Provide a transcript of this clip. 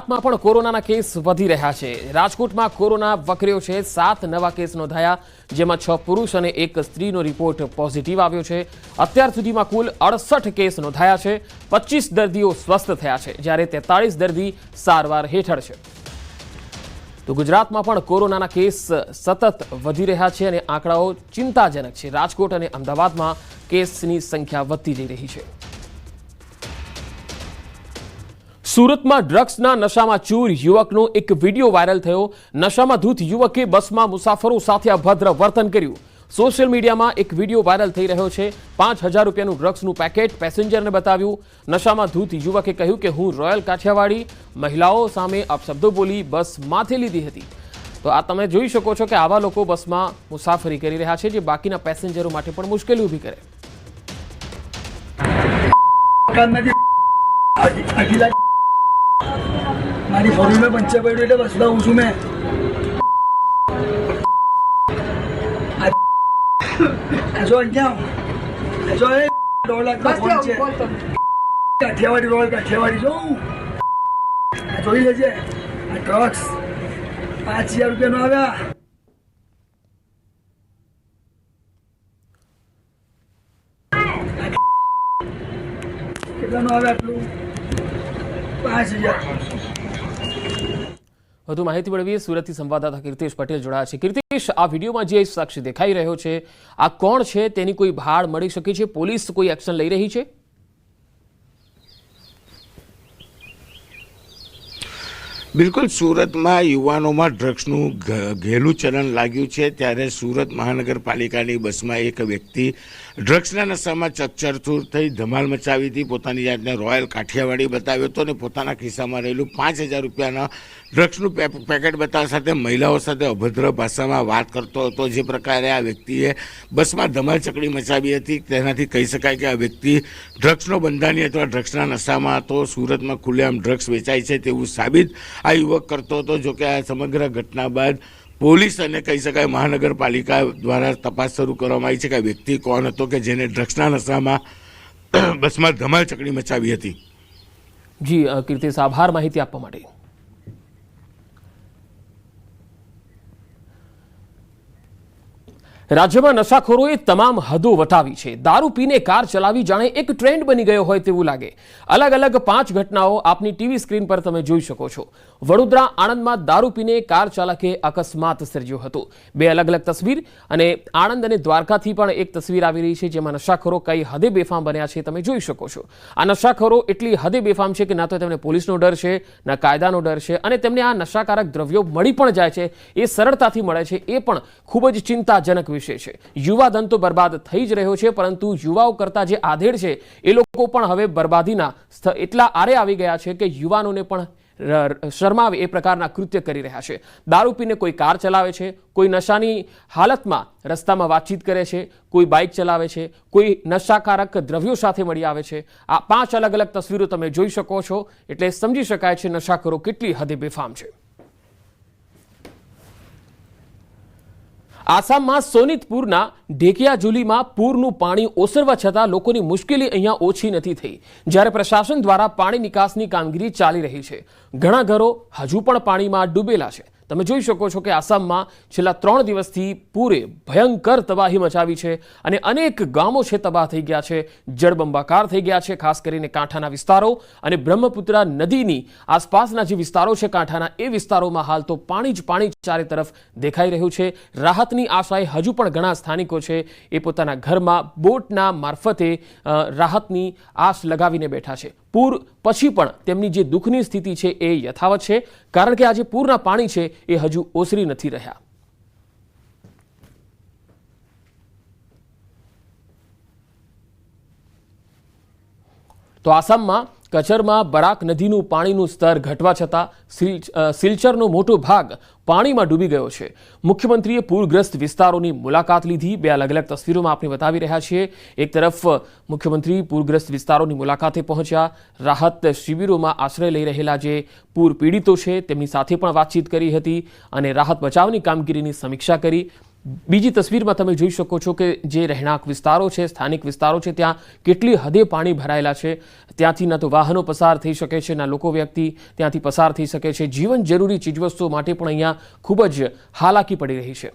ગુજરાતમાં પણ કોરોનાના કેસ વધી રહ્યા છે। રાજકોટમાં કોરોના વકર્યો છે। 7 નવા કેસ નોંધાયા, જેમાં 6 પુરુષ અને 1 સ્ત્રીનો રિપોર્ટ પોઝિટિવ આવ્યો છે। અત્યાર સુધીમાં કુલ 68 કેસ નોંધાયા છે। 25 દર્દીઓ સ્વસ્થ થયા છે, જ્યારે 43 દર્દી સારવાર હેઠળ છે। તો ગુજરાતમાં પણ કોરોનાના કેસ સતત વધી રહ્યા છે અને આંકડાઓ ચિંતાજનક છે। રાજકોટ અને અમદાવાદમાં કેસની સંખ્યા વધતી જઈ રહી છે। સુરતમાં ડ્રગ્સના નશામાં ચૂર યુવકનો એક વિડીયો વાયરલ થયો। નશામાં ધૂત યુવકે બસમાં મુસાફરો સાથે અભદ્ર વર્તન કર્યું। સોશિયલ મીડિયામાં એક વિડીયો વાયરલ થઈ રહ્યો છે। 5000 રૂપિયાનું ડ્રગ્સનું પેકેટ પેસેન્જરને બતાવ્યું। નશામાં ધૂત યુવકે કહ્યું કે હું રોયલ કાઠિયાવાડી મહિલાઓ સામે અપશબ્દો બોલી બસ માથે લીધી હતી। તો આ તમે જોઈ શકો છો કે આવા લોકો બસમાં મુસાફરી કરી રહ્યા છે, જે બાકીના પેસેન્જરો માટે પણ મુશ્કેલી ઊભી કરે। મારી ફોર વ્હીલર પંચર પડ્યું એટલે બસમાં હું છું મેં। જો અહીંયા જો એ 2 લાખનો ફોન છે, કાઠિયાવાડી રોયલ કાઠિયાવાડી જો જોઈ લેજે। આ ડ્રગ્સ 5000 રૂપિયાનો આવ્યા। કેટલાનો આવ્યા આટલું? 5000। વધુ માહિતી મેળવીએ। સુરતથી સંવાદદાતા કીર્તિશ પટેલ જોડાયા છે। કીર્તિશ, આ વિડીયોમાં જે શખ્સ દેખાઈ રહ્યો છે, આ કોણ છે? તેની કોઈ ભાળ મળી શકે છે? પોલીસ કોઈ એક્શન લઈ રહી છે? બિલકુલ, સુરતમાં યુવાનોમાં ડ્રગ્સનું ઘેલું ચલણ લાગ્યું છે, ત્યારે સુરત મહાનગરપાલિકાની બસમાં એક વ્યક્તિ ડ્રગ્સના નશામાં ચકચરથૂર થઈ ધમાલ મચાવી હતી। પોતાની જાતને રોયલ કાઠિયાવાડી બતાવ્યો હતો અને પોતાના ખિસ્સામાં રહેલું 5000 રૂપિયાના ડ્રગ્સનું પેકેટ બતાવવા સાથે મહિલાઓ સાથે અભદ્ર ભાષામાં વાત કરતો હતો। જે પ્રકારે આ વ્યક્તિએ બસમાં ધમાલ ચકડી મચાવી હતી, તેનાથી કહી શકાય કે આ વ્યક્તિ ડ્રગ્સનો બંધાની અથવા ડ્રગ્સના નશામાં હતો। સુરતમાં ખુલ્લેઆમ ડ્રગ્સ વેચાય છે તેવું સાબિત આ યુવક કરતો હતો। જોકે આ સમગ્ર ઘટના બાદ પોલીસ અને કહી શકાય મહાનગરપાલિકા દ્વારા તપાસ શરૂ કરવામાં આવી છે કે આ વ્યક્તિ કોણ હતો કે જેને ડ્રગ્સના નશામાં બસમાં ધમાલ ચકડી મચાવી હતી। જી કીર્તિશ, આભાર માહિતી આપવા માટે। રાજ્યમાં નશાખોરોએ તમામ હદો વટાવી છે। દારૂ પીને કાર ચલાવી જાણે એક ટ્રેન્ડ બની ગયો હોય તેવું લાગે। અલગ અલગ 5 ઘટનાઓ આપની ટીવી સ્ક્રીન પર તમે જોઈ શકો છો। વડોદરા આણંદમાં દારૂ પીને કાર ચાલકે અકસ્માત સર્જ્યો હતો। 2 અલગ અલગ તસવીર, અને આણંદ અને દ્વારકાથી પણ એક તસવીર આવી રહી છે, જેમાં નશાખોરો કઈ હદે બેફામ બન્યા છે તમે જોઈ શકો છો। આ નશાખોરો એટલી હદે બેફામ છે કે ના તો તેમને પોલીસનો ડર છે, ના કાયદાનો ડર છે, અને તેમને આ નશાકારક દ્રવ્યો મળી પણ જાય છે, એ સરળતાથી મળે છે, એ પણ ખૂબ જ ચિંતાજનક વિષય છે। યુવાધન તો બરબાદ થઈ જ રહ્યો છે, પરંતુ યુવાઓ કરતા જે આધેડ છે એ લોકો પણ હવે બરબાદીના એટલા આરે આવી ગયા છે કે યુવાનોને પણ શરમાવે એ પ્રકારના કૃત્ય કરી રહ્યા છે। દારૂ પીને કોઈ કાર ચલાવે છે, કોઈ નશાની હાલતમાં રસ્તામાં વાતચીત કરે છે, કોઈ બાઇક ચલાવે છે, કોઈ નશાકારક દ્રવ્યો સાથે મળી આવે છે। આ 5 અલગ અલગ તસવીરો તમે જોઈ શકો છો, એટલે સમજી શકાય છે નશાખોરો કેટલી હદે બેફામ છે। આસામમાં સોનિતપુરના ઢેકિયાજુલીમાં પૂરનું પાણી ઓસરવા છતાં લોકોની મુશ્કેલી અહીંયા ઓછી નથી થઈ, જ્યારે પ્રશાસન દ્વારા પાણી નિકાસની કામગીરી ચાલી રહી છે। ઘણા ઘરો હજુ પણ પાણીમાં ડૂબેલા છે। તમે જોઈ શકો છો કે આસામમાં છેલ્લા 3 દિવસથી પૂરે ભયંકર તબાહી મચાવી છે, અને અનેક ગામો છે તબાહ થઈ ગયા છે, જળબંબાકાર થઈ ગયા છે। ખાસ કરીને કાંઠાના વિસ્તારો અને બ્રહ્મપુત્રા નદીની આસપાસના જે વિસ્તારો છે કાંઠાના, એ વિસ્તારોમાં હાલ તો પાણી જ પાણી ચારે તરફ દેખાઈ રહ્યું છે। રાહતની આશાએ હજુ પણ ઘણા સ્થાનિકો છે એ પોતાના ઘરમાં બોટના મારફતે રાહતની આશ લગાવીને બેઠા છે। પૂર પછી પણ તેમની જે દુઃખની સ્થિતિ છે એ યથાવત છે, કારણ કે આ જે પૂરના પાણી છે એ હજુ ઓસરી નથી રહ્યા। તો આસામમાં કચરમાં બરાક નદીનું પાણીનું સ્તર ઘટવા છતાં સિલચરનો મોટો ભાગ પાણીમાં ડૂબી ગયો છે। મુખ્યમંત્રીએ પૂરગ્રસ્ત વિસ્તારોની મુલાકાત લીધી। 2 અલગ અલગ તસવીરોમાં આપણે બતાવી રહ્યા છીએ। એક તરફ મુખ્યમંત્રી પૂરગ્રસ્ત વિસ્તારોની મુલાકાતે પહોંચ્યા, રાહત શિબિરોમાં આશ્રય લઈ રહેલા જે પૂર પીડિતો છે તેમની સાથે પણ વાતચીત કરી હતી અને રાહત બચાવની કામગીરીની સમીક્ષા કરી। બીજી તસવીરમાં તમે જોઈ શકો છો કે જે રહેણાંક વિસ્તારો છે, સ્થાનિક વિસ્તારો છે, ત્યાં કેટલી હદે પાણી ભરાયેલા છે. ત્યાંથી ન તો વાહનો પસાર થઈ શકે છે, ના લોકો વ્યક્તિ ત્યાંથી પસાર થઈ શકે છે. જીવન જરૂરી ચીજવસ્તુઓ માટે પણ અહીંયા ખૂબ જ હાલાકી પડી રહી છે.